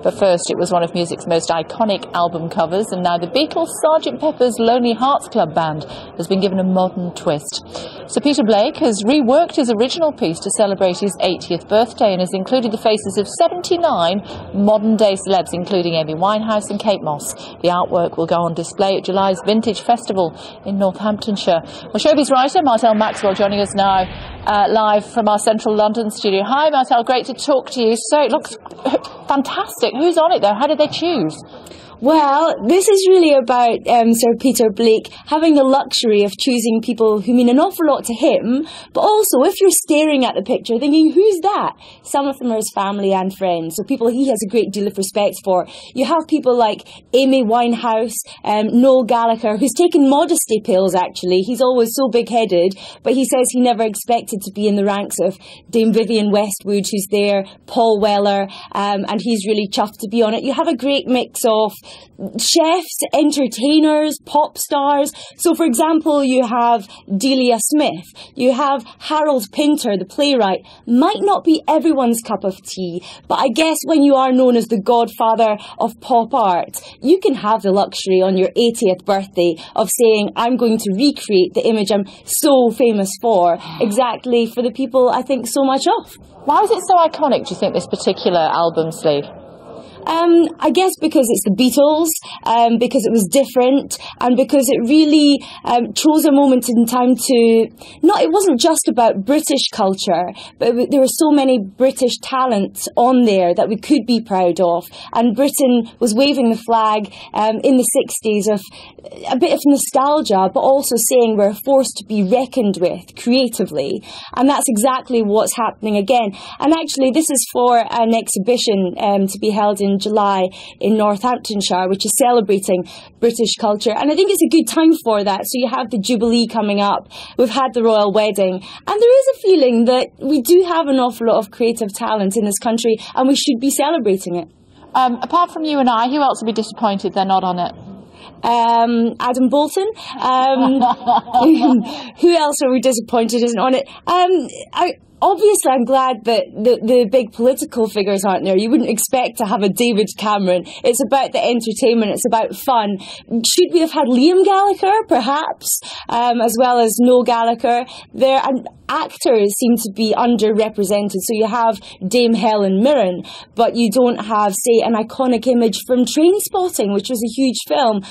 But first, it was one of music's most iconic album covers, and now the Beatles' Sgt. Pepper's Lonely Hearts Club Band has been given a modern twist. Sir Peter Blake has reworked his original piece to celebrate his 80th birthday and has included the faces of 79 modern-day celebs, including Amy Winehouse and Kate Moss. The artwork will go on display at July's Vintage Festival in Northamptonshire. Well, showbiz writer Martel Maxwell joining us now live from our central London studio. Hi Martel, great to talk to you. So it looks fantastic. Who's on it though? How did they choose? Well, this is really about Sir Peter Blake having the luxury of choosing people who mean an awful lot to him, but also if you're staring at the picture thinking, who's that? Some of them are his family and friends, so people he has a great deal of respect for. You have people like Amy Winehouse, Noel Gallagher, who's taken modesty pills actually. He's always so big-headed, but he says he never expected to be in the ranks of Dame Vivienne Westwood, who's there, Paul Weller, and he's really chuffed to be on it. You have a great mix of chefs, entertainers, pop stars. So, for example, you have Delia Smith, you have Harold Pinter, the playwright. Might not be everyone's cup of tea, but I guess when you are known as the godfather of pop art, you can have the luxury on your 80th birthday of saying, I'm going to recreate the image I'm so famous for, exactly for the people I think so much of. Why is it so iconic, do you think, this particular album sleeve? I guess because it's the Beatles, because it was different, and because it really chose a moment in time to, it wasn't just about British culture, but there were so many British talents on there that we could be proud of, and Britain was waving the flag in the 60s of a bit of nostalgia, but also saying we're a force to be reckoned with creatively, and that's exactly what's happening again. And actually this is for an exhibition to be held in July in Northamptonshire, which is celebrating British culture, and I think it's a good time for that. So you have the Jubilee coming up, we've had the Royal Wedding, and there is a feeling that we do have an awful lot of creative talent in this country and we should be celebrating it. Apart from you and I, who else would be disappointed they're not on it? Adam Bolton. Who else are we disappointed isn't on it? Obviously, I'm glad that the big political figures aren't there. You wouldn't expect to have a David Cameron. It's about the entertainment. It's about fun. Should we have had Liam Gallagher, perhaps, as well as Noel Gallagher? And actors seem to be underrepresented. So you have Dame Helen Mirren, but you don't have, say, an iconic image from Trainspotting, which was a huge film.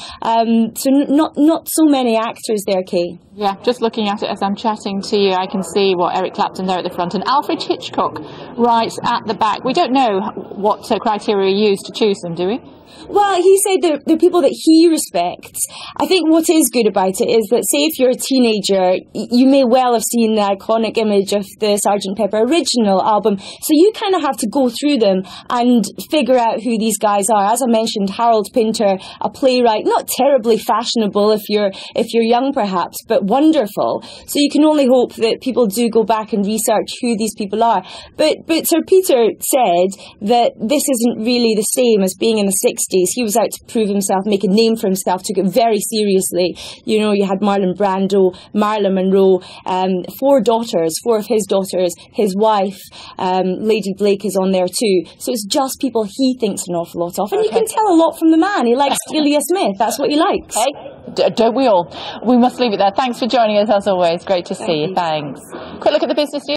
So not so many actors there, Kay. Yeah, just looking at it as I'm chatting to you, I can see Eric Clapton there at the front and Alfred Hitchcock right at the back. We don't know what criteria you used to choose them, do we? Well, he said they're people that he respects. I think what is good about it is that, say, if you're a teenager, you may well have seen the iconic image of the Sgt. Pepper original album, so you kind of have to go through them and figure out who these guys are. As I mentioned, Harold Pinter, a playwright, not terribly fashionable if you're young perhaps, but wonderful. So you can only hope that people do go back and research who these people are. But Sir Peter said that this isn't really the same as being in the 60s. He was out to prove himself, make a name for himself, took it very seriously. You know, you had Marlon Brando, Marilyn Monroe, four of his daughters, his wife, Lady Blake is on there too. So it's just people he thinks an awful lot of. And you can tell a lot from the man. He likes Delia Smith. That's what he likes. Hey, don't we all? We must leave it there. Thanks for joining us as always. Great to see you. Thanks. Quick look at the business news.